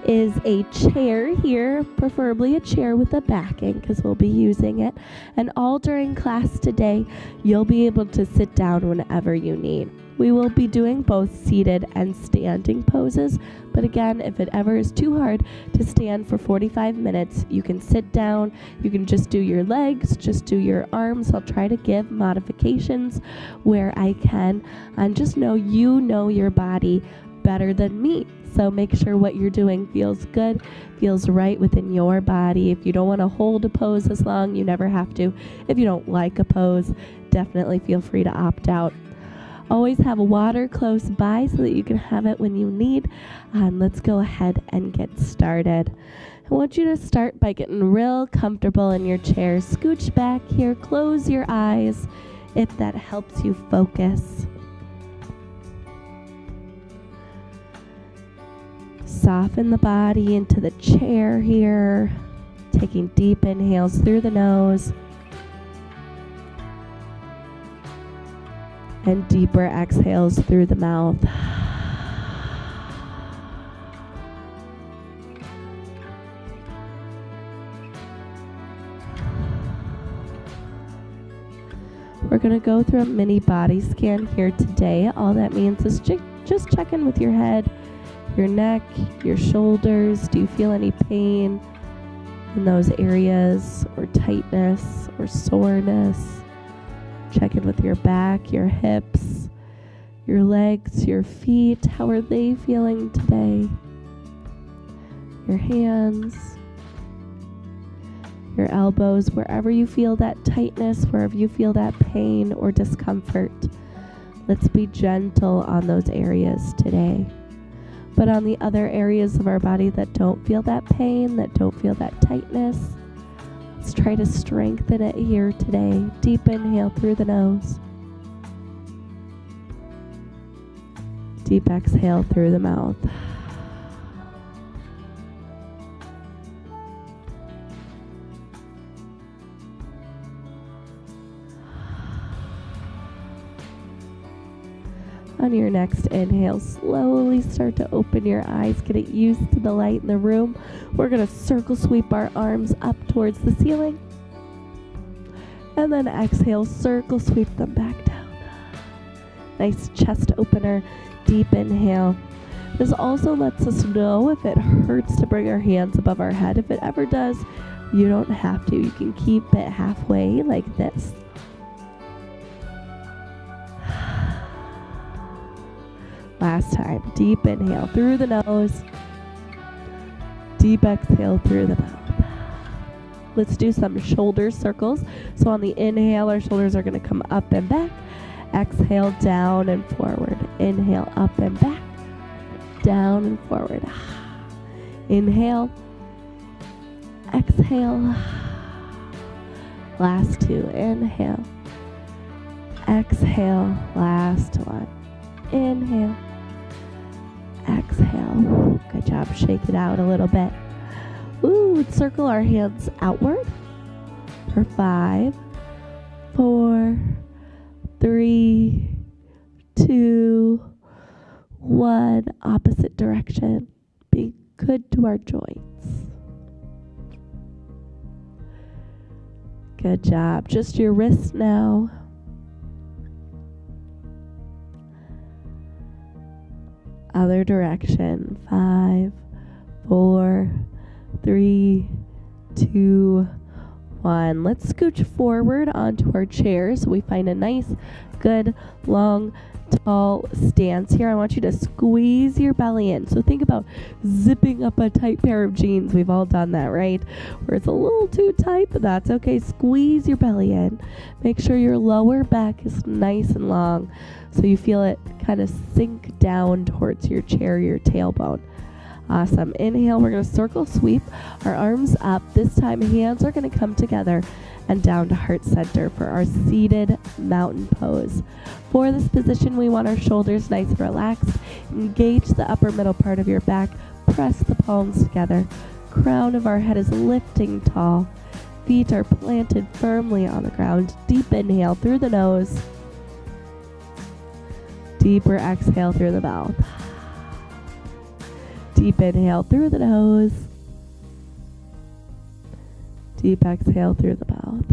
is a chair here, preferably a chair with a backing because we'll be using it. And all during class today, you'll be able to sit down whenever you need. We will be doing both seated and standing poses, but again, if it ever is too hard to stand for 45 minutes, you can sit down, you can just do your legs, just do your arms. I'll try to give modifications where I can, and just know you know your body better than me. So make sure what you're doing feels good, feels right within your body. If you don't want to hold a pose as long, you never have to. If you don't like a pose, definitely feel free to opt out. Always have water close by so that you can have it when you need. And let's go ahead and get started. I want you to start by getting real comfortable in your chair. Scooch back here, close your eyes if that helps you focus. Soften the body into the chair here, taking deep inhales through the nose and deeper exhales through the mouth. We're going to go through a mini body scan here today. All that means is just check in with your head, your neck, your shoulders. Do you feel any pain in those areas, or tightness or soreness? Check in with your back, your hips, your legs, your feet. How are they feeling today? Your hands, your elbows, wherever you feel that tightness, wherever you feel that pain or discomfort. Let's be gentle on those areas today. But on the other areas of our body that don't feel that pain, that don't feel that tightness, let's try to strengthen it here today. Deep inhale through the nose. Deep exhale through the mouth. On your next inhale, slowly start to open your eyes. Get it used to the light in the room. We're going to circle sweep our arms up towards the ceiling. And then exhale, circle sweep them back down. Nice chest opener, deep inhale. This also lets us know if it hurts to bring our hands above our head. If it ever does, you don't have to. You can keep it halfway like this. Last time, deep inhale through the nose, deep exhale through the mouth. Let's do some shoulder circles. So on the inhale, our shoulders are going to come up and back. Exhale, down and forward. Inhale, up and back, down and forward. Inhale, exhale. Last two, inhale, exhale, last one. Inhale, exhale. Good job. Shake it out a little bit. Ooh, let's circle our hands outward for 5, 4, 3, 2, 1. Opposite direction. Be good to our joints. Good job. Just your wrists now. Other direction. 5, 4, 3, 2, 1. Let's scooch forward onto our chairs so we find a nice, good, long, tall stance here. I want you to squeeze your belly in. So think about zipping up a tight pair of jeans. We've all done that, right? Where it's a little too tight, but that's okay. Squeeze your belly in. Make sure your lower back is nice and long so you feel it kind of sink down towards your chair, your tailbone. Awesome. Inhale, we're going to circle sweep our arms up. This time, hands are going to come together and down to heart center for our seated mountain pose. For this position, we want our shoulders nice and relaxed. Engage the upper middle part of your back. Press the palms together. Crown of our head is lifting tall. Feet are planted firmly on the ground. Deep inhale through the nose. Deeper exhale through the mouth. Deep inhale through the nose. Deep exhale through the mouth.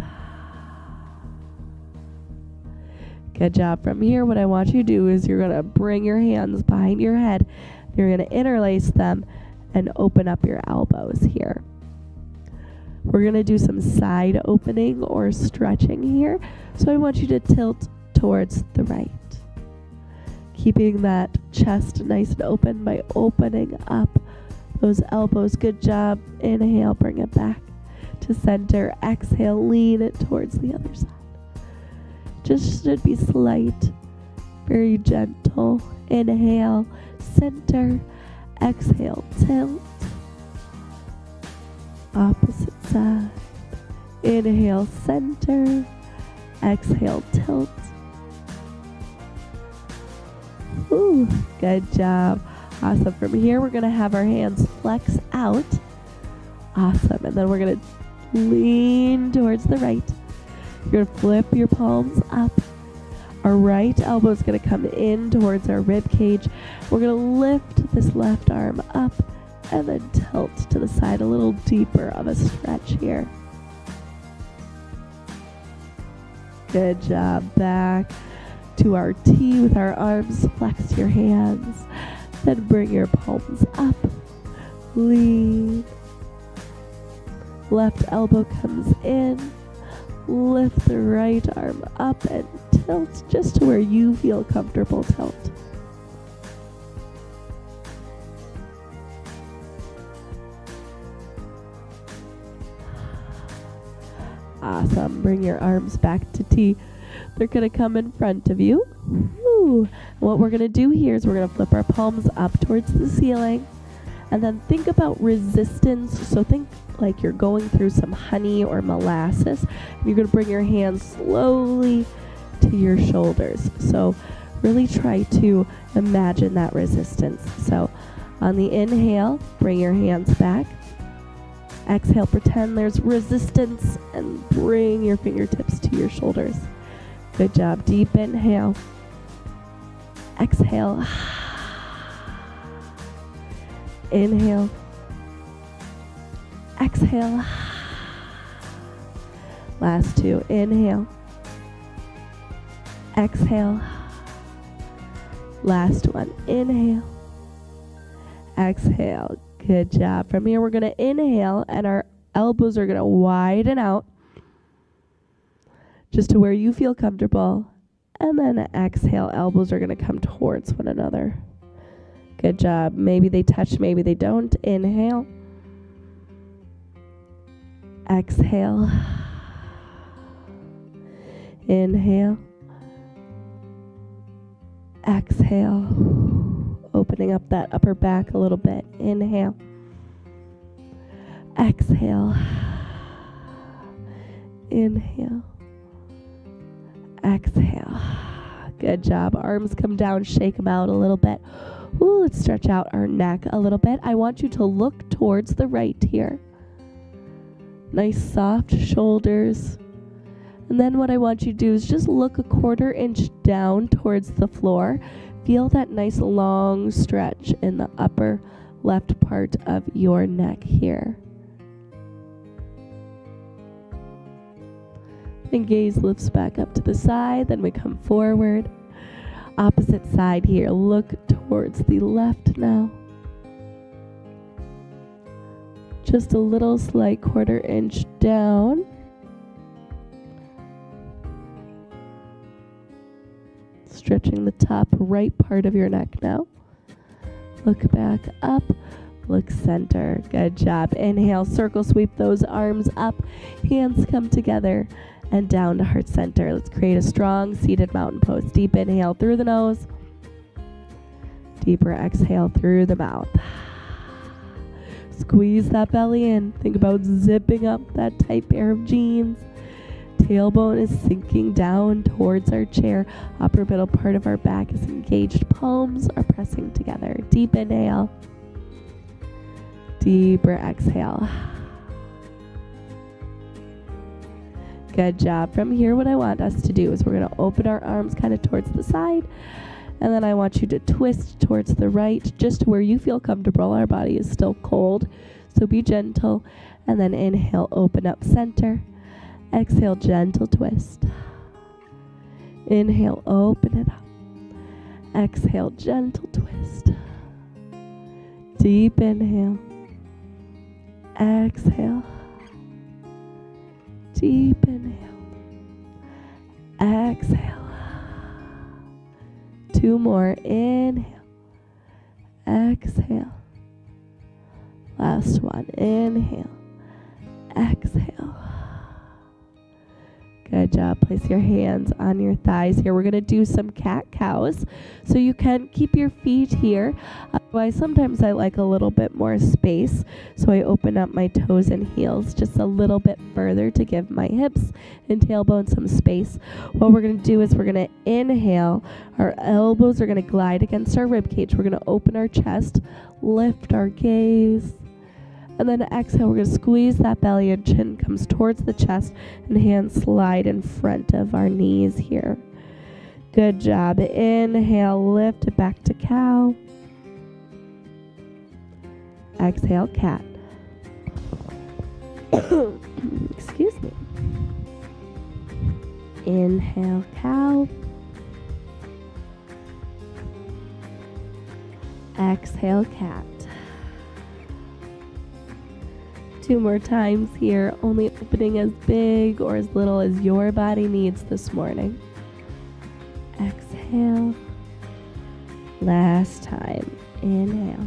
Good job. From here, what I want you to do is you're going to bring your hands behind your head. You're going to interlace them and open up your elbows here. We're going to do some side opening or stretching here. So I want you to tilt towards the right. Keeping that chest nice and open by opening up those elbows. Good job. Inhale, bring it back to center. Exhale, lean it towards the other side. Just should be slight, very gentle. Inhale, center. Exhale, tilt. Opposite side. Inhale, center. Exhale, tilt. Ooh, good job. Awesome. From here, we're going to have our hands flex out. Awesome. And then we're going to lean towards the right. You're going to flip your palms up. Our right elbow is going to come in towards our rib cage. We're going to lift this left arm up and then tilt to the side, a little deeper of a stretch here. Good job. Back to our T with our arms. Flex your hands. Then bring your palms up. Lean. Left elbow comes in. Lift the right arm up and tilt just to where you feel comfortable. Tilt. Awesome. Bring your arms back to T. They're going to come in front of you. Woo. What we're going to do here is we're going to flip our palms up towards the ceiling. And then think about resistance. So think like you're going through some honey or molasses. And you're going to bring your hands slowly to your shoulders. So really try to imagine that resistance. So on the inhale, bring your hands back. Exhale, pretend there's resistance and bring your fingertips to your shoulders. Good job. Deep inhale. Exhale. Inhale. Exhale. Last two. Inhale. Exhale. Last one. Inhale. Exhale. Good job. From here, we're going to inhale, and our elbows are going to widen out just to where you feel comfortable. And then exhale, elbows are going to come towards one another. Good job. Maybe they touch, maybe they don't. Inhale. Exhale. Inhale. Exhale. Opening up that upper back a little bit. Inhale. Exhale. Inhale. Exhale. Good job. Arms come down, shake them out a little bit. Ooh, let's stretch out our neck a little bit. I want you to look towards the right here. Nice soft shoulders. And then what I want you to do is just look a 1/4 inch down towards the floor. Feel that nice long stretch in the upper left part of your neck here. And gaze lifts back up to the side, then we come forward. Opposite side here, look towards the left now. Just a little slight 1/4 inch down. Stretching the top right part of your neck now. Look back up. Look center. Good job. Inhale, circle sweep those arms up. Hands come together and down to heart center. Let's create a strong seated mountain pose. Deep inhale through the nose. Deeper exhale through the mouth. Squeeze that belly in. Think about zipping up that tight pair of jeans. Tailbone is sinking down towards our chair. Upper middle part of our back is engaged. Palms are pressing together. Deep inhale. Deeper exhale. Good job. From here, what I want us to do is we're going to open our arms kind of towards the side. And then I want you to twist towards the right, just to where you feel comfortable. Our body is still cold, so be gentle. And then inhale, open up center. Exhale, gentle twist. Inhale, open it up. Exhale, gentle twist. Deep inhale. Exhale. Deep inhale. Exhale. 2 more. Inhale. Exhale. Last one. Inhale. Exhale. Good job. Place your hands on your thighs here. We're going to do some cat-cows. So you can keep your feet here. Otherwise, sometimes I like a little bit more space. So I open up my toes and heels just a little bit further to give my hips and tailbone some space. What we're going to do is we're going to inhale. Our elbows are going to glide against our rib cage. We're going to open our chest, lift our gaze. And then exhale, we're going to squeeze that belly and chin comes towards the chest and hands slide in front of our knees here. Good job. Inhale, lift it back to cow. Exhale, cat. Excuse me. Inhale, cow. Exhale, cat. 2 more times here, only opening as big or as little as your body needs this morning. Exhale. Last time. Inhale.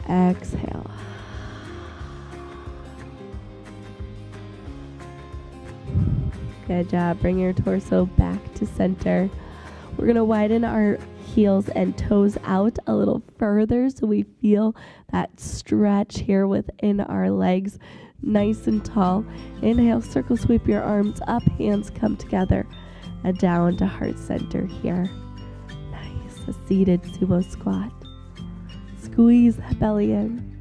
Exhale. Good job. Bring your torso back to center. We're going to widen our heels and toes out a little further so we feel that stretch here within our legs, nice and tall. Inhale, circle sweep your arms up, hands come together, and down to heart center here. Nice, a seated sumo squat. Squeeze that belly in.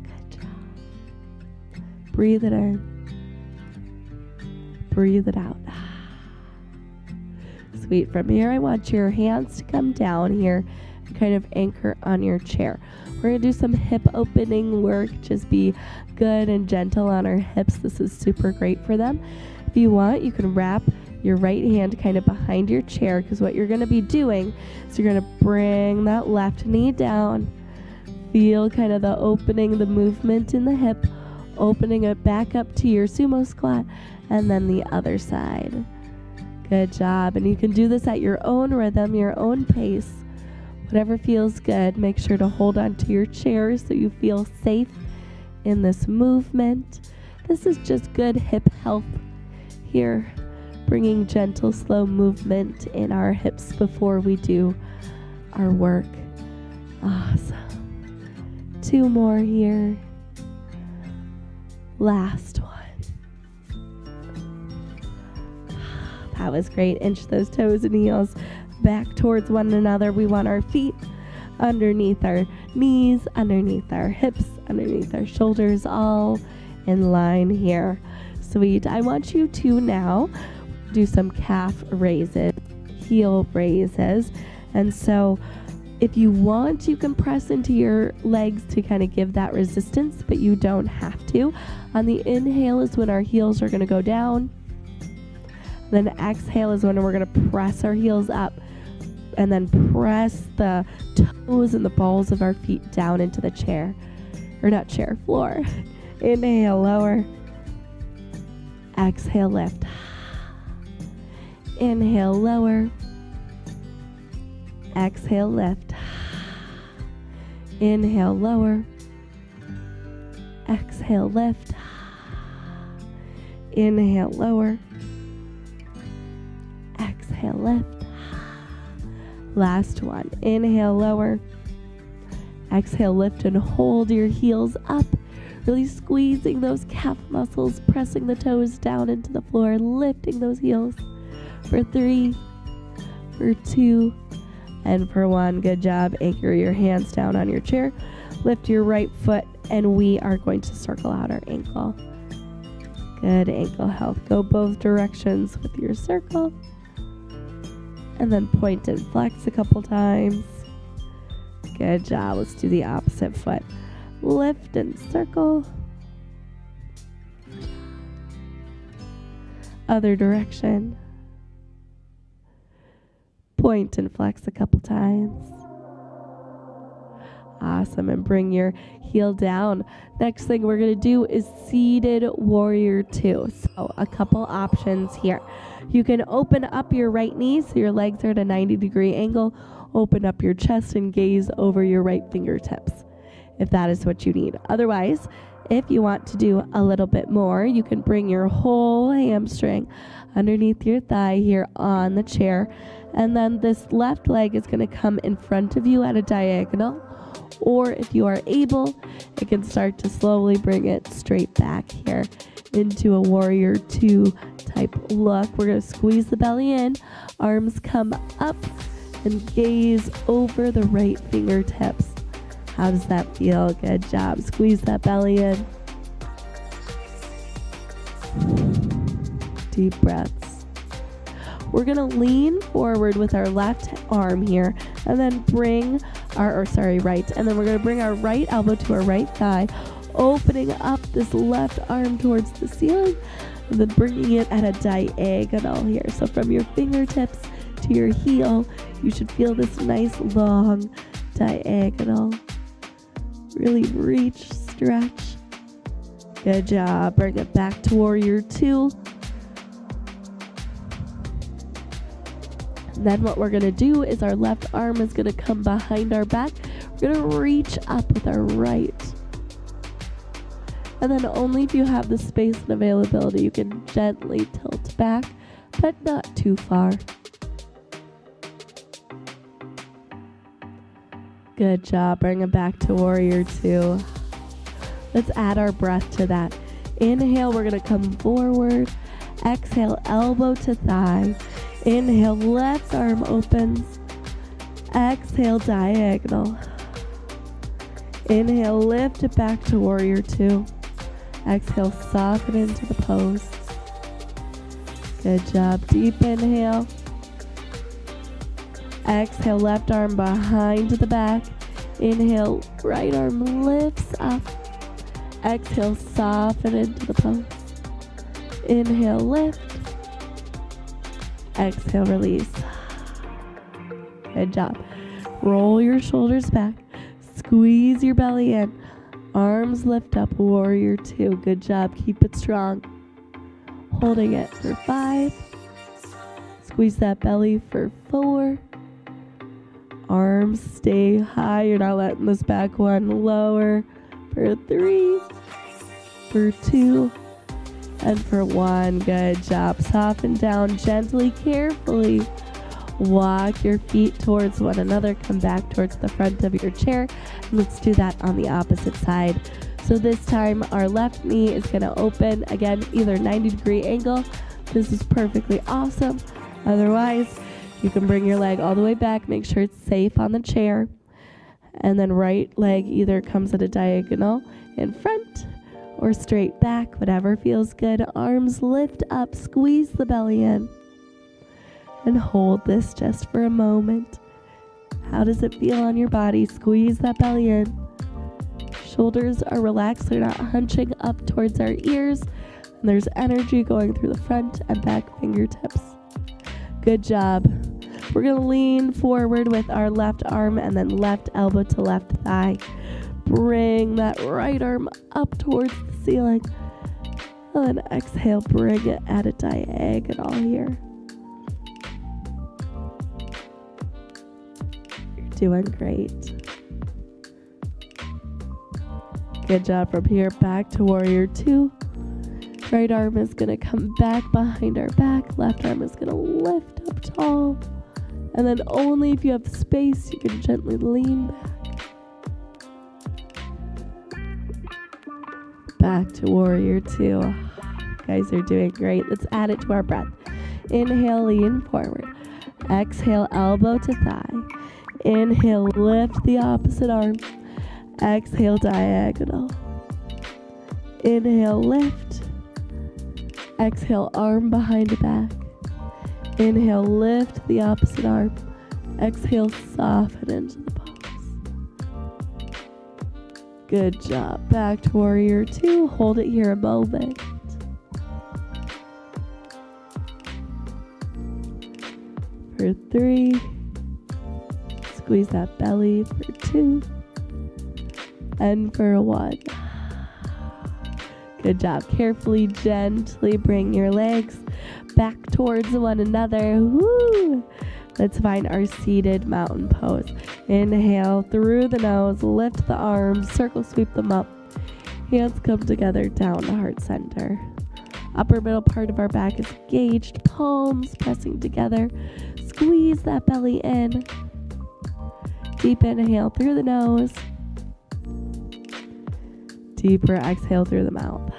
Good job. Breathe it in. Breathe it out. Sweet. From here, I want your hands to come down here and kind of anchor on your chair. We're going to do some hip opening work. Just be good and gentle on our hips. This is super great for them. If you want, you can wrap your right hand kind of behind your chair, because what you're going to be doing is you're going to bring that left knee down. Feel kind of the opening, the movement in the hip, opening it back up to your sumo squat, and then the other side. Good job. And you can do this at your own rhythm, your own pace, whatever feels good. Make sure to hold on to your chair so you feel safe in this movement. This is just good hip health here, bringing gentle, slow movement in our hips before we do our work. Awesome. 2 more here. Last one. That was great. Inch those toes and heels back towards one another. We want our feet underneath our knees, underneath our hips, underneath our shoulders, all in line here. Sweet. I want you to now do some calf raises, heel raises. And so if you want, you can press into your legs to kind of give that resistance, but you don't have to. On the inhale is when our heels are going to go down. Then exhale is when we're going to press our heels up and then press the toes and the balls of our feet down into the chair, or not chair, floor. Inhale, lower. Exhale, lift. Inhale, lower. Exhale, lift. Inhale, lower. Exhale, lift. Inhale, lower. Exhale, lift. Last one. Inhale, lower. Exhale, lift and hold your heels up. Really squeezing those calf muscles, pressing the toes down into the floor, lifting those heels. For 3, for 2, and for 1. Good job. Anchor your hands down on your chair. Lift your right foot, and we are going to circle out our ankle. Good ankle health. Go both directions with your circle. And then point and flex a couple times. Good job. Let's do the opposite foot. Lift and circle. Other direction. Point and flex a couple times. Awesome. And bring your heel down. Next thing we're going to do is seated warrior 2. So a couple options here. You can open up your right knee so your legs are at a 90-degree angle. Open up your chest and gaze over your right fingertips if that is what you need. Otherwise, if you want to do a little bit more, you can bring your whole hamstring underneath your thigh here on the chair. And then this left leg is going to come in front of you at a diagonal. Or if you are able, it can start to slowly bring it straight back here into a warrior 2 type look. We're going to squeeze the belly in, arms come up, and gaze over the right fingertips. How does that feel? Good job. Squeeze that belly in. Deep breaths. We're going to lean forward with our left arm here and then bring right. And then we're going to bring our right elbow to our right thigh, opening up this left arm towards the ceiling and then bringing it at a diagonal here. So from your fingertips to your heel, you should feel this nice long diagonal. Really reach, stretch. Good job. Bring it back to warrior 2. And then what we're going to do is our left arm is going to come behind our back. We're going to reach up with our right. And then only if you have the space and availability, you can gently tilt back, but not too far. Good job. Bring it back to warrior 2. Let's add our breath to that. Inhale, we're going to come forward. Exhale, elbow to thigh. Inhale, left arm opens. Exhale, diagonal. Inhale, lift it back to warrior 2. Exhale, soften into the pose. Good job. Deep inhale. Exhale, left arm behind the back. Inhale, right arm lifts up. Exhale, soften into the pose. Inhale, lift. Exhale, release. Good job. Roll your shoulders back. Squeeze your belly in. Arms lift up, warrior 2. Good job. Keep it strong. Holding it for 5. Squeeze that belly for 4. Arms stay high. You're not letting this back one lower. For 3. For 2. And for 1. Good job. Soften down gently, carefully. Walk your feet towards one another. Come back towards the front of your chair. And let's do that on the opposite side. So this time our left knee is going to open. Again, either 90-degree angle. This is perfectly awesome. Otherwise, you can bring your leg all the way back. Make sure it's safe on the chair. And then right leg either comes at a diagonal in front or straight back, whatever feels good. Arms lift up, squeeze the belly in. And hold this just for a moment. How does it feel on your body? Squeeze that belly in. Shoulders are relaxed. They're not hunching up towards our ears. And there's energy going through the front and back fingertips. Good job. We're going to lean forward with our left arm and then left elbow to left thigh. Bring that right arm up towards the ceiling. And then exhale, bring it at a diagonal here. Doing great. Good job. From here back to warrior 2. Right arm is going to come back behind our back. Left arm is going to lift up tall. And then only if you have space, you can gently lean back. Back to warrior 2. You guys are doing great. Let's add it to our breath. Inhale, lean forward. Exhale, elbow to thigh. Inhale, lift the opposite arm. Exhale, diagonal. Inhale, lift. Exhale, arm behind the back. Inhale, lift the opposite arm. Exhale, soften into the palms. Good job. Back to warrior two. Hold it here a moment. For three. Squeeze that belly for two. And for one. Good job. Carefully, gently bring your legs back towards one another. Woo! Let's find our seated mountain pose. Inhale through the nose, lift the arms, circle sweep them up. Hands come together down to heart center. Upper middle part of our back is engaged, palms pressing together. Squeeze that belly in. Deep inhale through the nose. Deeper exhale through the mouth.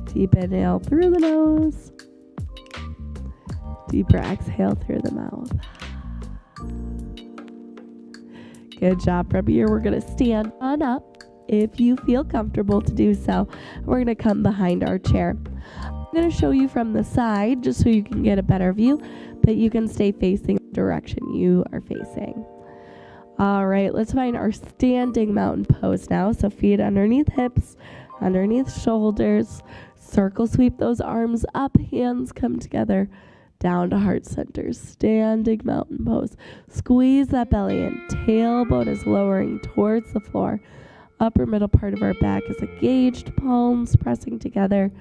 Deep inhale through the nose. Deeper exhale through the mouth. Good job. From here, we're going to stand on up if you feel comfortable to do so. We're going to come behind our chair. I'm going to show you from the side just so you can get a better view, but you can stay facing the direction you are facing. All right, let's find our standing mountain pose now. So feet underneath hips, underneath shoulders. Circle sweep those arms up, hands come together, down to heart center. Standing mountain pose. Squeeze that belly in. Tailbone is lowering towards the floor. Upper middle part of our back is engaged, palms pressing together.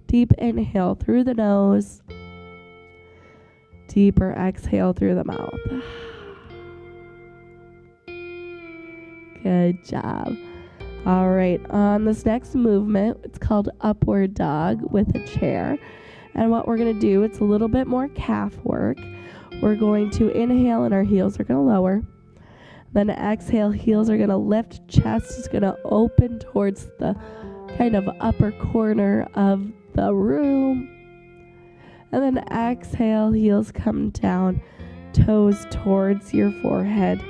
Deep inhale through the nose. Deeper exhale through the mouth. Good job. All right, on this next movement, it's called upward dog with a chair. And what we're going to do, it's a little bit more calf work. We're going to inhale and our heels are going to lower. Then exhale, heels are going to lift, chest is going to open towards the kind of upper corner of the room. And then exhale, heels come down, toes towards your forehead,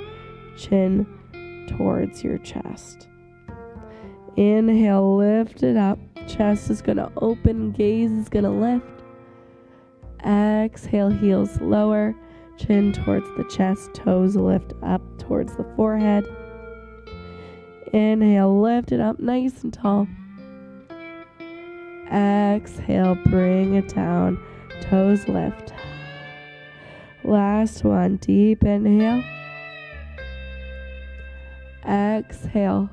chin towards your chest. Inhale, lift it up. Chest is going to open, gaze is going to lift. Exhale, heels lower, chin towards the chest, toes lift up towards the forehead. Inhale, lift it up nice and tall. Exhale, bring it down, toes lift. Last one, deep inhale. Exhale.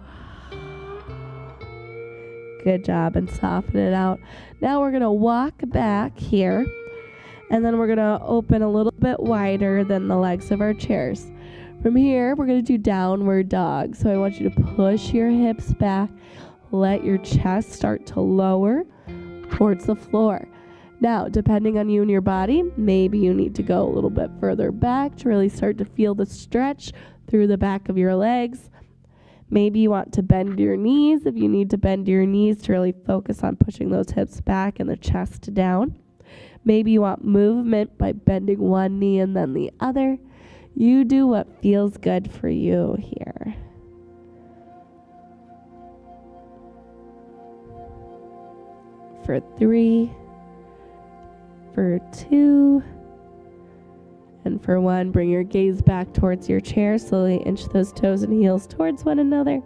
Good job, and soften it out. Now we're going to walk back here, and then we're going to open a little bit wider than the legs of our chairs. From here, we're going to do downward dog. So I want you to push your hips back, let your chest start to lower towards the floor. Now, depending on you and your body, maybe you need to go a little bit further back to really start to feel the stretch through the back of your legs. Maybe you want to bend your knees if you need to bend your knees to really focus on pushing those hips back and the chest down. Maybe you want movement by bending one knee and then the other. You do what feels good for you here. For 3, for 2, and for 1, bring your gaze back towards your chair. Slowly inch those toes and heels towards one another.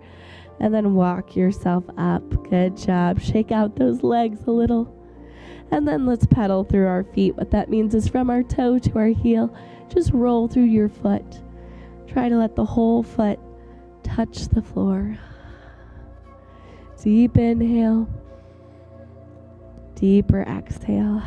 And then walk yourself up. Good job. Shake out those legs a little. And then let's pedal through our feet. What that means is from our toe to our heel, just roll through your foot. Try to let the whole foot touch the floor. Deep inhale. Deeper exhale.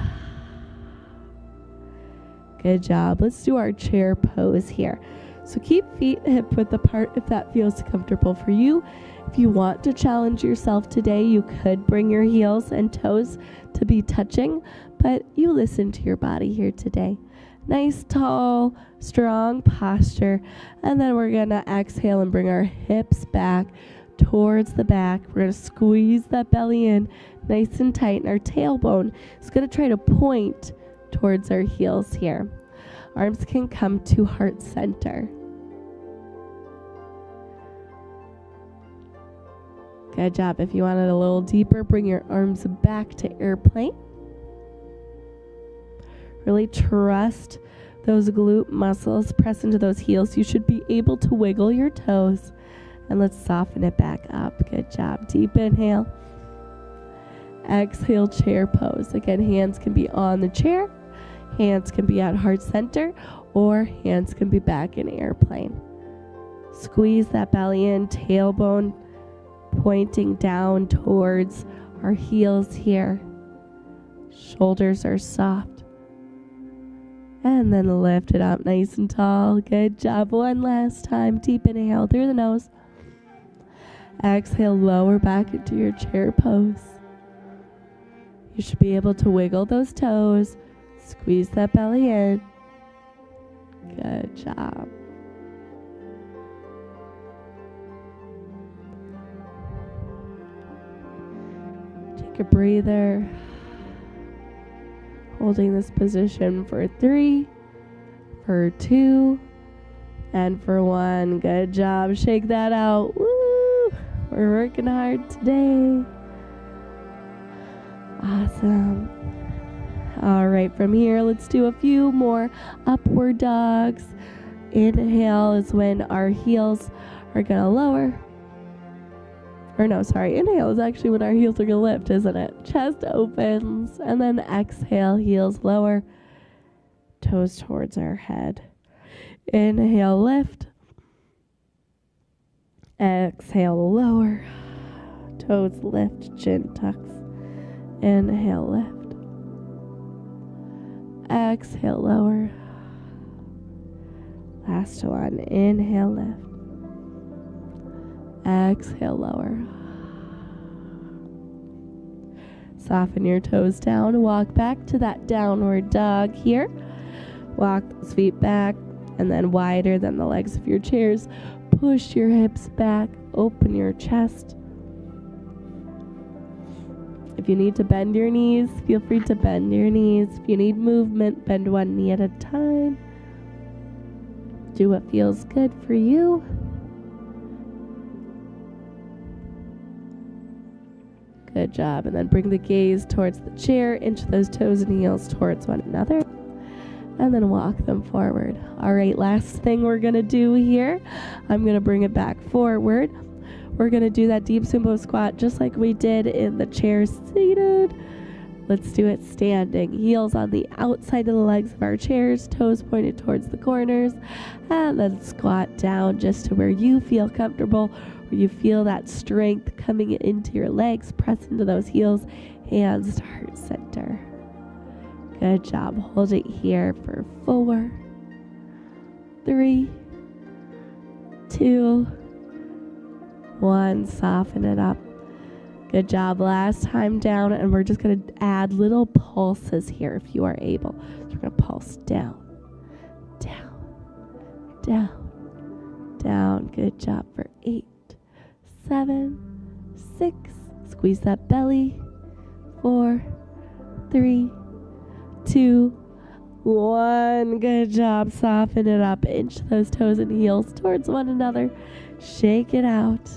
Good job. Let's do our chair pose here. So keep feet hip width apart if that feels comfortable for you. If you want to challenge yourself today, you could bring your heels and toes to be touching, but you listen to your body here today. Nice, tall, strong posture. And then we're going to exhale and bring our hips back towards the back. We're going to squeeze that belly in nice and tight, and our tailbone is going to try to point towards our heels here. Arms can come to heart center. Good job. If you want it a little deeper, bring your arms back to airplane. Really trust those glute muscles. Press into those heels. You should be able to wiggle your toes. And let's soften it back up. Good job. Deep inhale. Exhale, chair pose. Again, hands can be on the chair. Hands can be at heart center. Or hands can be back in airplane. Squeeze that belly in. Tailbone pointing down towards our heels here. Shoulders are soft. And then lift it up nice and tall. Good job. One last time. Deep inhale through the nose. Exhale, lower back into your chair pose. You should be able to wiggle those toes. Squeeze that belly in. Good job. Take a breather. Holding this position for 3, for 2, and for 1. Good job. Shake that out. Woo! We're working hard today. Awesome. All right, from here, let's do a few more upward dogs. Inhale is when our heels are going to lower. Or no, sorry, inhale is actually when our heels are going to lift, isn't it? Chest opens, and then exhale, heels lower, toes towards our head. Inhale, lift. Exhale, lower. Toes lift, chin tucks. Inhale, lift. Exhale, lower. Last one, inhale, lift. Exhale, lower. Soften your toes down. Walk back to that downward dog here. Walk those feet back and then wider than the legs of your chairs. Push your hips back. Open your chest. If you need to bend your knees, feel free to bend your knees. If you need movement, bend one knee at a time. Do what feels good for you. Good job. And then bring the gaze towards the chair, inch those toes and heels towards one another, and then walk them forward. All right, last thing we're going to do here, I'm going to bring it back forward. We're going to do that deep Zumba squat just like we did in the chair seated. Let's do it standing. Heels on the outside of the legs of our chairs, toes pointed towards the corners, and then squat down just to where you feel comfortable, where you feel that strength coming into your legs. Press into those heels, hands to heart center. Good job. Hold it here for 4, 3, 2, 1. Soften it up. Good job. Last time down, and we're just going to add little pulses here if you are able. So we're going to pulse down, down, down, down. Good job for 8, 7, 6. Squeeze that belly. 4, 3, 2, 1. Good job. Soften it up. Inch those toes and heels towards one another. Shake it out.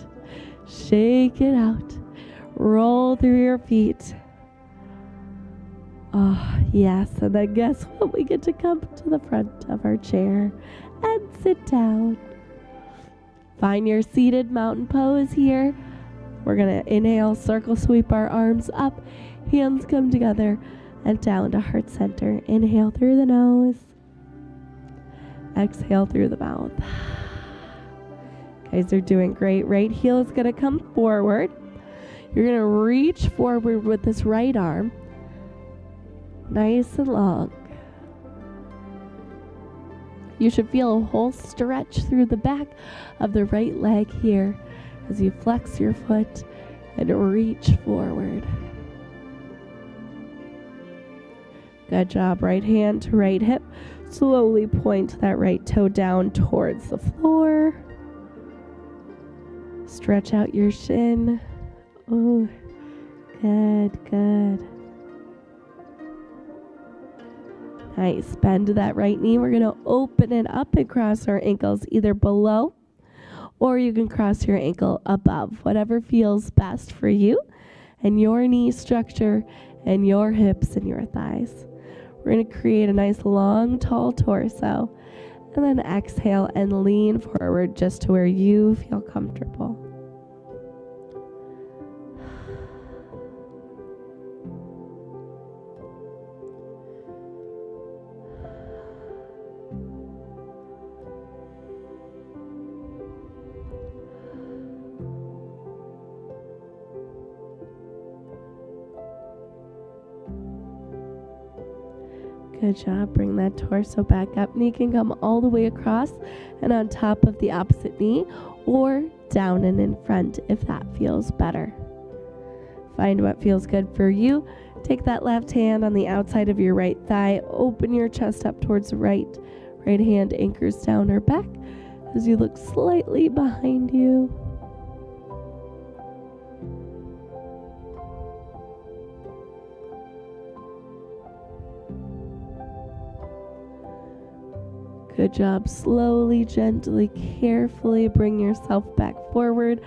Shake it out. Roll through your feet. Oh, yes. And then guess what? We get to come to the front of our chair and sit down. Find your seated mountain pose here. We're going to inhale, circle sweep our arms up. Hands come together and down to heart center. Inhale through the nose. Exhale through the mouth. Guys are doing great. Right heel is going to come forward. You're going to reach forward with this right arm. Nice and long. You should feel a whole stretch through the back of the right leg here as you flex your foot and reach forward. Good job. Right hand to right hip. Slowly point that right toe down towards the floor. Stretch out your shin. Oh, good, good. Nice. Bend that right knee. We're going to open it up and cross our ankles either below, or you can cross your ankle above. Whatever feels best for you and your knee structure and your hips and your thighs. We're going to create a nice long, tall torso. And then exhale and lean forward just to where you feel comfortable. Good job. Bring that torso back up. Knee can come all the way across and on top of the opposite knee, or down and in front if that feels better. Find what feels good for you. Take that left hand on the outside of your right thigh. Open your chest up towards the right. Right hand anchors down or back as you look slightly behind you. Good job. Slowly, gently, carefully bring yourself back forward.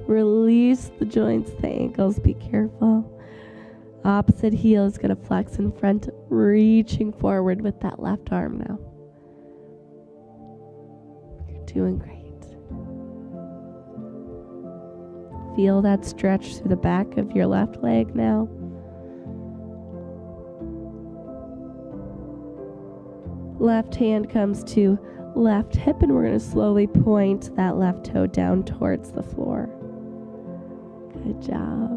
Release the joints, the ankles. Be careful. Opposite heel is going to flex in front, reaching forward with that left arm now. You're doing great. Feel that stretch through the back of your left leg now. Left hand comes to left hip, and we're going to slowly point that left toe down towards the floor. Good job.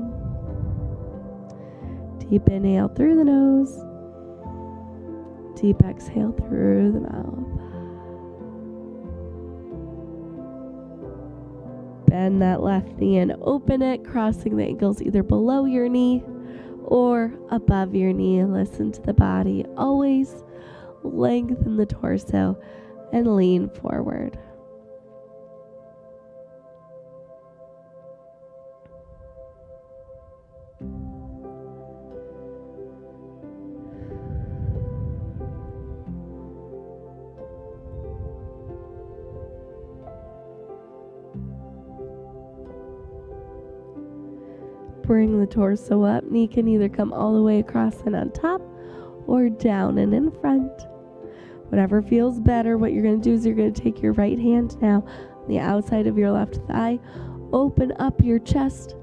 Deep inhale through the nose. Deep exhale through the mouth. Bend that left knee and open it, crossing the ankles either below your knee or above your knee. Listen to the body. Always lengthen the torso and lean forward. Bring the torso up. Knee can either come all the way across and on top or down and in front. Whatever feels better. What you're going to do is you're going to take your right hand now on the outside of your left thigh. Open up your chest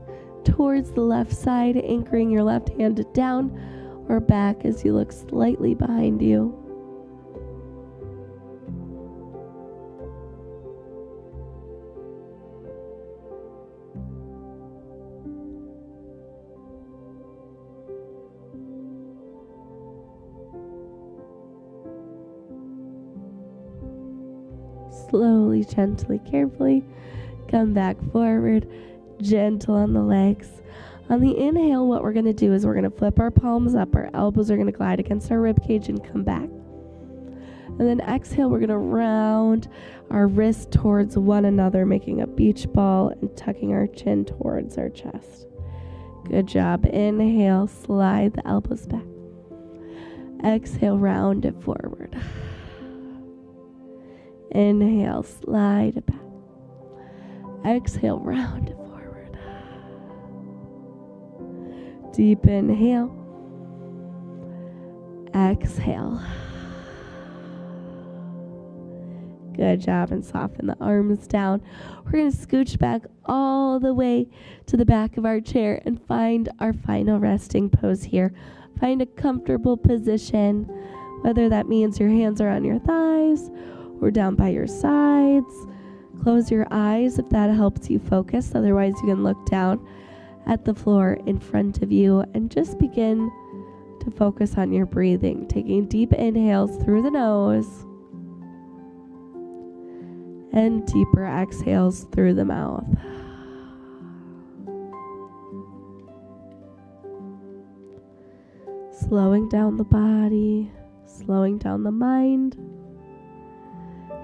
towards the left side, anchoring your left hand down or back as you look slightly behind you. Slowly, gently, carefully, come back forward, gentle on the legs. On the inhale, what we're going to do is we're going to flip our palms up. Our elbows are going to glide against our rib cage and come back. And then exhale, we're going to round our wrists towards one another, making a beach ball and tucking our chin towards our chest. Good job. Inhale, slide the elbows back. Exhale, round it forward. Inhale, slide it back. Exhale, round it forward. Deep inhale. Exhale. Good job, and soften the arms down. We're going to scooch back all the way to the back of our chair and find our final resting pose here. Find a comfortable position, whether that means your hands are on your thighs or down by your sides. Close your eyes if that helps you focus. Otherwise, you can look down at the floor in front of you and just begin to focus on your breathing. Taking deep inhales through the nose and deeper exhales through the mouth. Slowing down the body, slowing down the mind,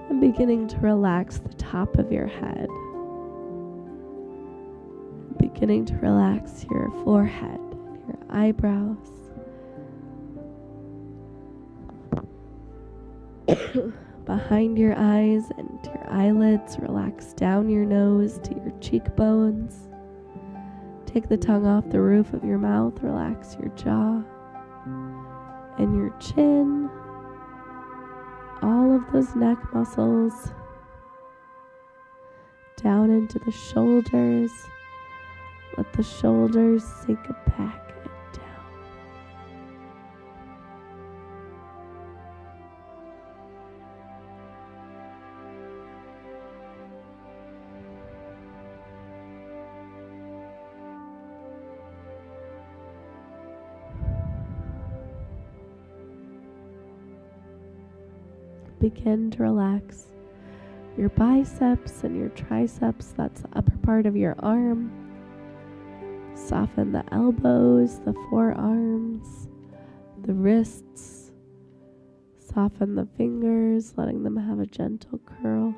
and beginning to relax the top of your head. Beginning to relax your forehead, your eyebrows. Behind your eyes and your eyelids, relax down your nose to your cheekbones. Take the tongue off the roof of your mouth, relax your jaw. and your chin, all of those neck muscles, down into the shoulders. Let the shoulders sink back and down. Begin to relax your biceps and your triceps. That's the upper part of your arm. Soften the elbows, the forearms, the wrists. Soften the fingers, letting them have a gentle curl.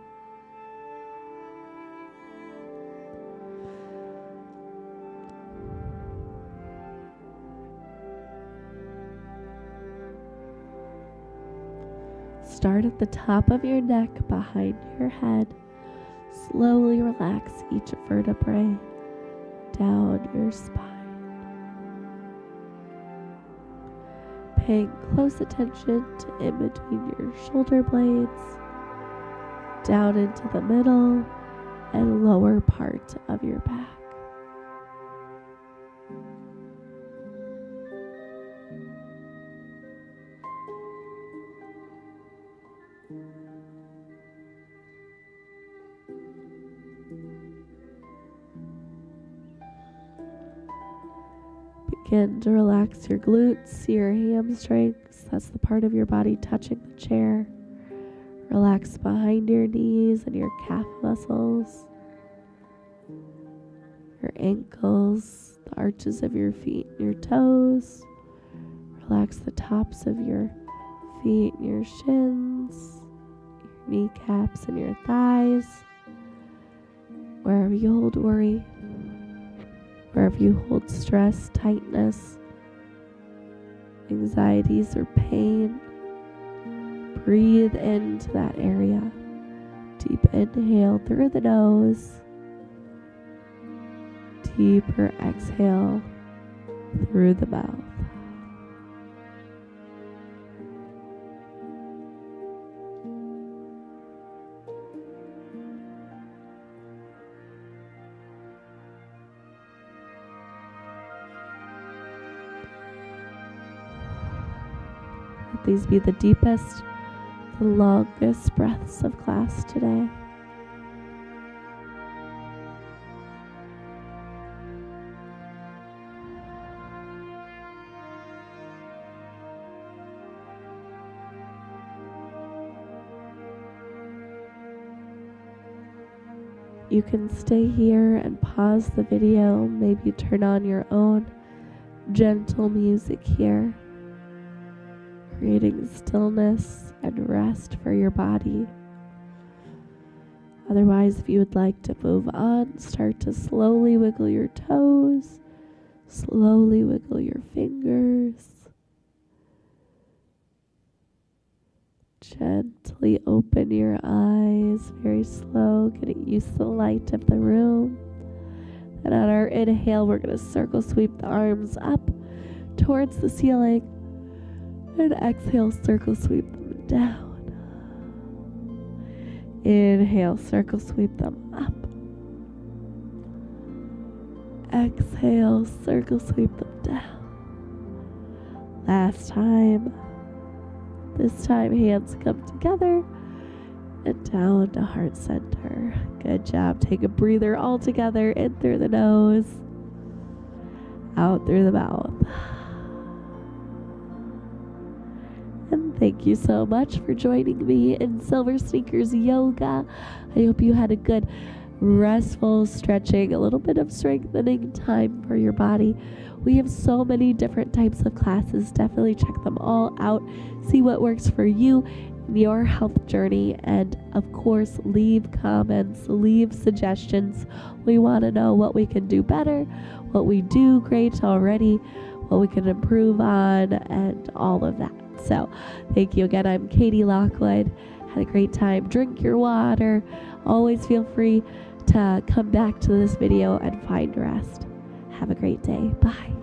Start at the top of your neck, behind your head. Slowly relax each vertebrae down your spine. Paying close attention to in between your shoulder blades, down into the middle and lower part of your back. Begin to relax your glutes, your hamstrings. That's the part of your body touching the chair. Relax behind your knees and your calf muscles, your ankles, the arches of your feet and your toes. Relax the tops of your feet and your shins, your kneecaps and your thighs. Wherever you hold worry, wherever you hold stress, tightness, anxieties, or pain, breathe into that area. Deep inhale through the nose. Deeper exhale through the mouth. Let these be the deepest, the longest breaths of class today. You can stay here and pause the video, maybe turn on your own gentle music here, creating stillness and rest for your body. Otherwise, if you would like to move on, start to slowly wiggle your toes, slowly wiggle your fingers, gently open your eyes, very slow, getting used to the light of the room. And on our inhale, we're going to circle sweep the arms up towards the ceiling. And exhale, circle sweep them down. Inhale, circle sweep them up. Exhale, circle sweep them down. Last time. This time, hands come together and down to heart center. Good job. Take a breather all together, in through the nose, out through the mouth. And thank you so much for joining me in Silver Sneakers Yoga. I hope you had a good, restful stretching, a little bit of strengthening time for your body. We have so many different types of classes. Definitely check them all out. See what works for you in your health journey. And of course, leave comments, leave suggestions. We want to know what we can do better, what we do great already, what we can improve on, and all of that. So thank you again. I'm Katie Lockwood. Had a great time. Drink your water. Always feel free to come back to this video and find rest. Have a great day. Bye.